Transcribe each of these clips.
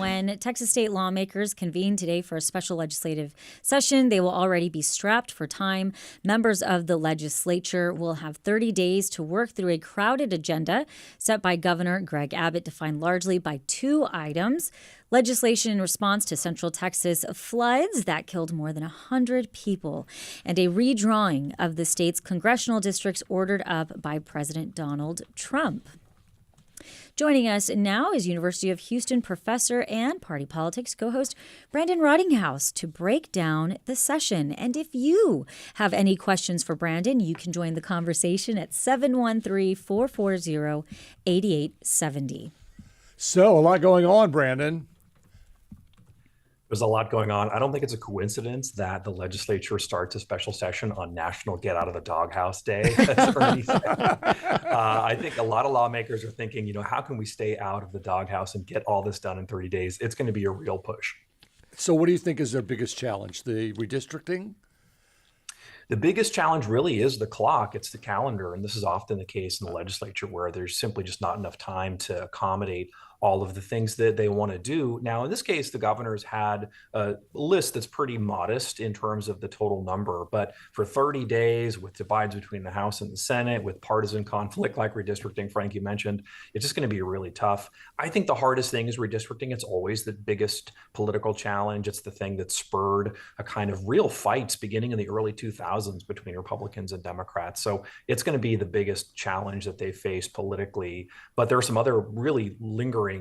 when Texas state lawmakers convene today for a special legislative session, they will already be strapped for time. Members of the legislature will have 30 days to work through a crowded agenda set by Governor Greg Abbott, defined largely by two items: legislation in response to Central Texas floods that killed more than 100 people, and a redrawing of the state's congressional districts ordered up by President Donald Trump. Joining us now is University of Houston professor and party politics co-host Brandon Rottinghaus to break down the session. And if you have any questions for Brandon, you can join the conversation at 713-440-8870. So, a lot going on, Brandon. There's a lot going on. I don't think it's a coincidence that the legislature starts a special session on National Get Out of the Doghouse Day, as Ernie said. I think a lot of lawmakers are thinking, how can we stay out of the doghouse and get all this done in 30 days? It's going to be a real push. So what do you think is their biggest challenge? The redistricting? The biggest challenge really is the clock. It's the calendar. And this is often the case in the legislature where there's simply just not enough time to accommodate all of the things that they want to do. Now, in this case, the governor's had a list that's pretty modest in terms of the total number, but for 30 days with divides between the House and the Senate, with partisan conflict like redistricting, Frank, you mentioned, it's just going to be really tough. I think the hardest thing is redistricting. It's always the biggest political challenge. It's the thing that spurred a kind of real fights beginning in the early 2000s between Republicans and Democrats. So it's going to be the biggest challenge that they face politically, but there are some other really lingering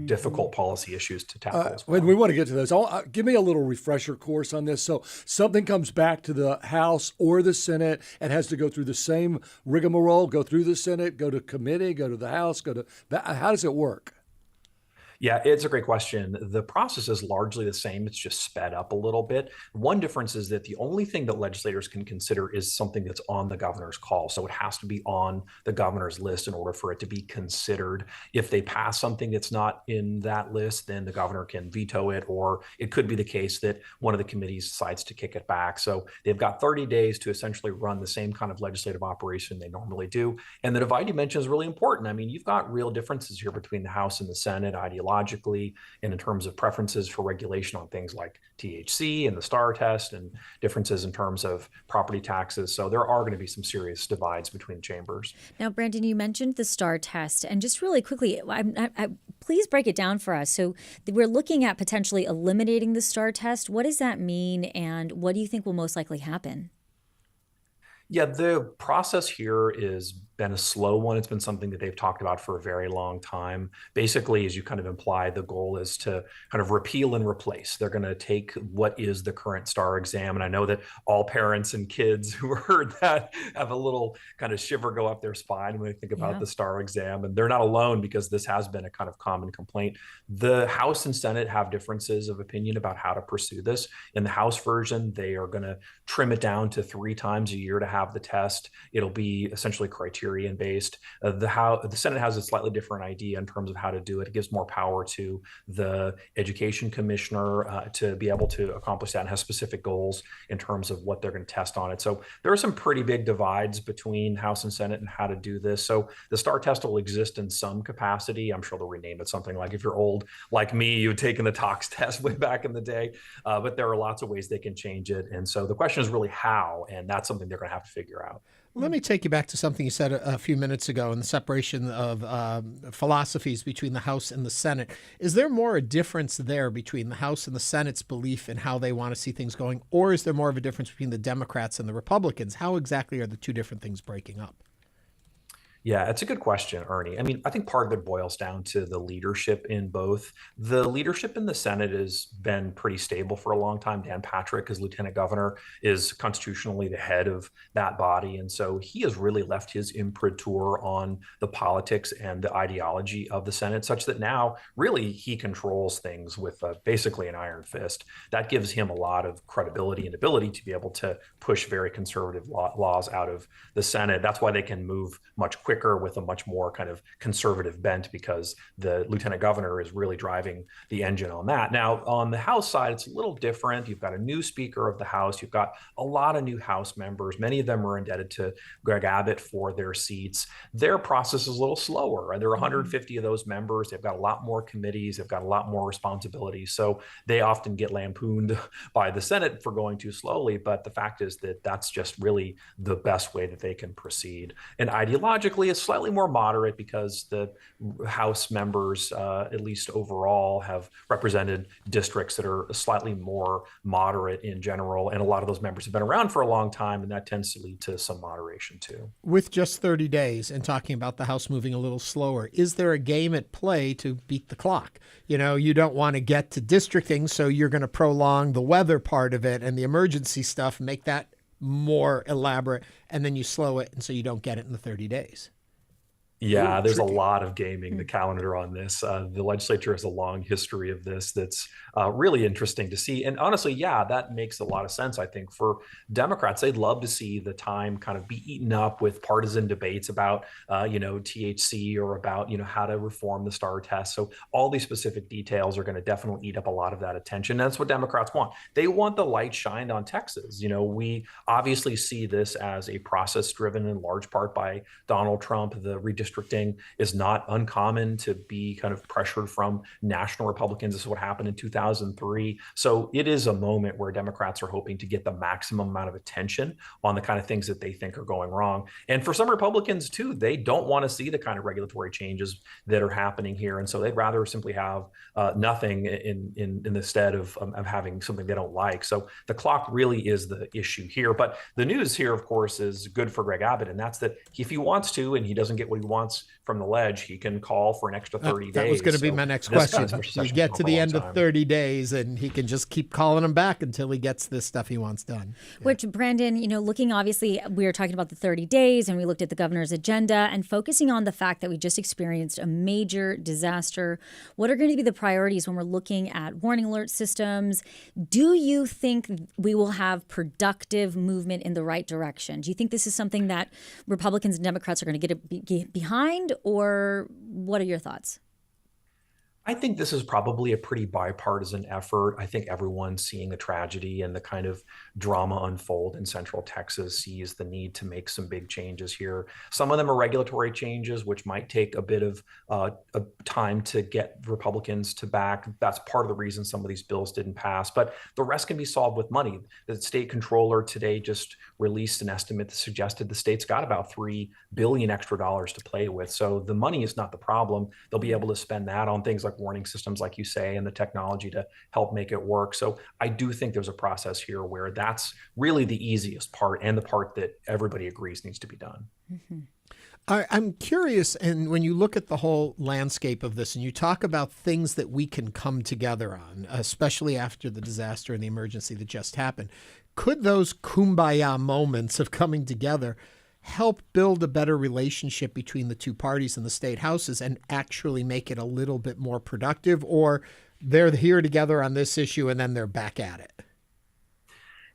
difficult policy issues to tackle as well. We want to get to those. Give me a little refresher course on this. So something comes back to the House or the Senate and has to go through the same rigmarole, go through the Senate, go to committee, go to the House, how does it work? Yeah, it's a great question. The process is largely the same. It's just sped up a little bit. One difference is that the only thing that legislators can consider is something that's on the governor's call. So it has to be on the governor's list in order for it to be considered. If they pass something that's not in that list, then the governor can veto it, or it could be the case that one of the committees decides to kick it back. So they've got 30 days to essentially run the same kind of legislative operation they normally do. And the divide you mentioned is really important. I mean, you've got real differences here between the House and the Senate ideologically and in terms of preferences for regulation on things like THC and the STAAR test, and differences in terms of property taxes. So there are going to be some serious divides between chambers. Now, Brandon, you mentioned the STAAR test, and just really quickly, please break it down for us. So we're looking at potentially eliminating the STAAR test. What does that mean, and what do you think will most likely happen? Yeah, the process here has been a slow one. It's been something that they've talked about for a very long time. Basically, as you kind of imply, the goal is to kind of repeal and replace. They're going to take what is the current STAAR exam. And I know that all parents and kids who heard that have a little kind of shiver go up their spine when they think about the STAAR exam. And they're not alone, because this has been a kind of common complaint. The House and Senate have differences of opinion about how to pursue this. In the House version, they are going to trim it down to 3 times a year to have the test. It'll be essentially criterion based. The Senate has a slightly different idea in terms of how to do it. It gives more power to the education commissioner to be able to accomplish that, and has specific goals in terms of what they're going to test on it. So there are some pretty big divides between House and Senate and how to do this. So the STAAR test will exist in some capacity. I'm sure they'll rename it something like, if you're old like me, you've taken the TOX test way back in the day, but there are lots of ways they can change it. And so the question is really how, and that's something they're going to have to figure out. Let me take you back to something you said a few minutes ago, in the separation of philosophies between the House and the Senate. Is there more a difference there between the House and the Senate's belief in how they want to see things going, or is there more of a difference between the Democrats and the Republicans? How exactly are the two different things breaking up? Yeah, it's a good question, Ernie. I mean, I think part of it boils down to the leadership in both. The leadership in the Senate has been pretty stable for a long time. Dan Patrick, as lieutenant governor, is constitutionally the head of that body. And so he has really left his imprimatur on the politics and the ideology of the Senate, such that now really he controls things with basically an iron fist. That gives him a lot of credibility and ability to be able to push very conservative laws out of the Senate. That's why they can move much quicker quicker with a much more kind of conservative bent because the lieutenant governor is really driving the engine on that. Now, on the House side, it's a little different. You've got a new Speaker of the House. You've got a lot of new House members. Many of them are indebted to Greg Abbott for their seats. Their process is a little slower. There are 150 of those members. They've got a lot more committees. They've got a lot more responsibilities. So they often get lampooned by the Senate for going too slowly. But the fact is that that's just really the best way that they can proceed. And ideologically, it's slightly more moderate because the House members, at least overall, have represented districts that are slightly more moderate in general. And a lot of those members have been around for a long time, and that tends to lead to some moderation too. With just 30 days and talking about the House moving a little slower, is there a game at play to beat the clock? You know, you don't want to get to districting, so you're going to prolong the weather part of it and the emergency stuff, make that more elaborate, and then you slow it, and so you don't get it in the 30 days. Yeah, there's a lot of gaming the calendar on this. The legislature has a long history of this that's really interesting to see. And honestly, yeah, that makes a lot of sense. I think for Democrats, they'd love to see the time kind of be eaten up with partisan debates about, THC or about, how to reform the STAAR test. So all these specific details are going to definitely eat up a lot of that attention. That's what Democrats want. They want the light shined on Texas. We obviously see this as a process driven in large part by Donald Trump. The redistricting is not uncommon to be kind of pressured from national Republicans. This is what happened in 2003. So it is a moment where Democrats are hoping to get the maximum amount of attention on the kind of things that they think are going wrong. And for some Republicans too, they don't want to see the kind of regulatory changes that are happening here. And so they'd rather simply have nothing in the stead of having something they don't like. So the clock really is the issue here. But the news here, of course, is good for Greg Abbott. And that's that if he wants to, and he doesn't get what he wants from the ledge, he can call for an extra 30 days. That was going to be my next question. You get to the end of 30 days and he can just keep calling him back until he gets this stuff he wants done. Which, Brandon, looking, obviously, we were talking about the 30 days and we looked at the governor's agenda and focusing on the fact that we just experienced a major disaster. What are going to be the priorities when we're looking at warning alert systems? Do you think we will have productive movement in the right direction? Do you think this is something that Republicans and Democrats are going to get behind, or what are your thoughts? I think this is probably a pretty bipartisan effort. I think everyone seeing the tragedy and the kind of drama unfold in Central Texas sees the need to make some big changes here. Some of them are regulatory changes, which might take a bit of time to get Republicans to back. That's part of the reason some of these bills didn't pass. But the rest can be solved with money. The state controller today just released an estimate that suggested the state's got about $3 billion extra dollars to play with. So the money is not the problem. They'll be able to spend that on things like warning systems, like you say, and the technology to help make it work. So I do think there's a process here where that's really the easiest part and the part that everybody agrees needs to be done. Mm-hmm. I'm curious, and when you look at the whole landscape of this and you talk about things that we can come together on, especially after the disaster and the emergency that just happened, could those kumbaya moments of coming together help build a better relationship between the two parties in the state houses and actually make it a little bit more productive? Or they're here together on this issue and then they're back at it?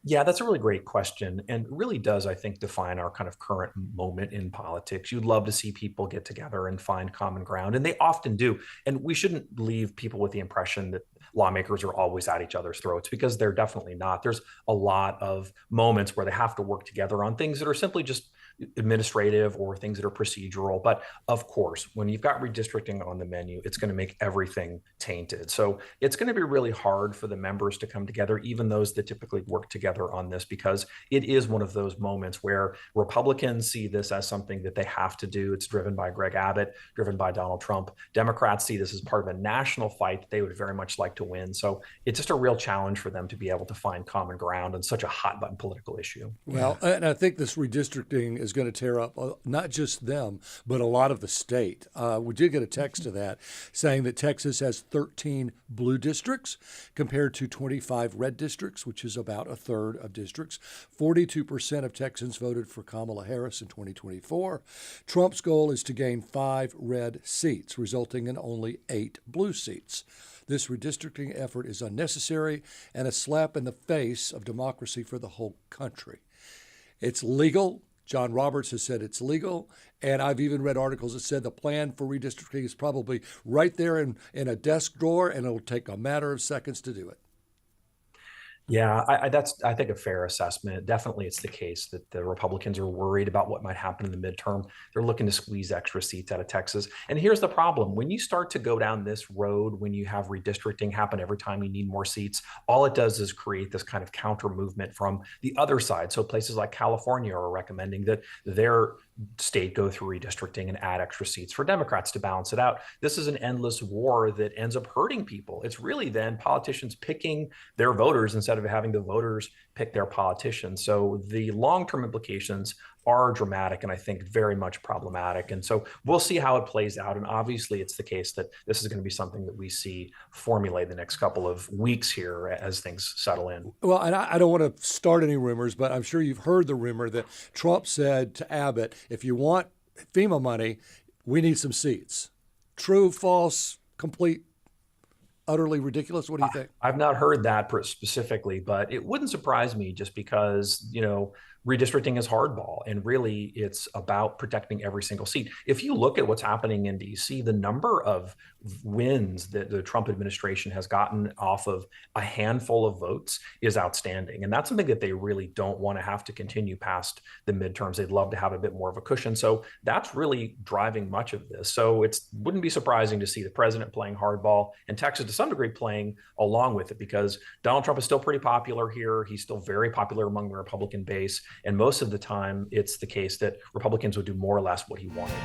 Yeah, that's a really great question, and really does, I think, define our kind of current moment in politics. You'd love to see people get together and find common ground, and they often do. And we shouldn't leave people with the impression that lawmakers are always at each other's throats, because they're definitely not. There's a lot of moments where they have to work together on things that are simply just administrative or things that are procedural. But of course, when you've got redistricting on the menu, it's going to make everything tainted. So it's going to be really hard for the members to come together, even those that typically work together on this, because it is one of those moments where Republicans see this as something that they have to do. It's driven by Greg Abbott, driven by Donald Trump. Democrats see this as part of a national fight that they would very much like to win. So it's just a real challenge for them to be able to find common ground on such a hot button political issue. Well, and I think this redistricting is going to tear up not just them, but a lot of the state. We did get a text to that saying that Texas has 13 blue districts compared to 25 red districts, which is about a third of districts. 42% of Texans voted for Kamala Harris in 2024. Trump's goal is to gain 5 red seats, resulting in only 8 blue seats. This redistricting effort is unnecessary and a slap in the face of democracy for the whole country. It's legal, John Roberts has said it's legal. And I've even read articles that said the plan for redistricting is probably right there in a desk drawer, and it'll take a matter of seconds to do it. Yeah, that's, I think, a fair assessment. Definitely, it's the case that the Republicans are worried about what might happen in the midterm. They're looking to squeeze extra seats out of Texas. And here's the problem. When you start to go down this road, when you have redistricting happen every time you need more seats, all it does is create this kind of counter movement from the other side. So places like California are recommending that their state go through redistricting and add extra seats for Democrats to balance it out. This is an endless war that ends up hurting people. It's really then politicians picking their voters instead of having the voters pick their politicians. So the long-term implications are dramatic and I think very much problematic. And so we'll see how it plays out. And obviously it's the case that this is going to be something that we see formulate the next couple of weeks here as things settle in. Well, and I don't want to start any rumors, but I'm sure you've heard the rumor that Trump said to Abbott, if you want FEMA money, we need some seats. True, false, complete, utterly ridiculous? What do you think? I've not heard that specifically, but it wouldn't surprise me just because, redistricting is hardball, and really it's about protecting every single seat. If you look at what's happening in DC, the number of wins that the Trump administration has gotten off of a handful of votes is outstanding. And that's something that they really don't want to have to continue past the midterms. They'd love to have a bit more of a cushion. So that's really driving much of this. So it wouldn't be surprising to see the president playing hardball and Texas to some degree playing along with it, because Donald Trump is still pretty popular here. He's still very popular among the Republican base. And most of the time, it's the case that Republicans would do more or less what he wanted.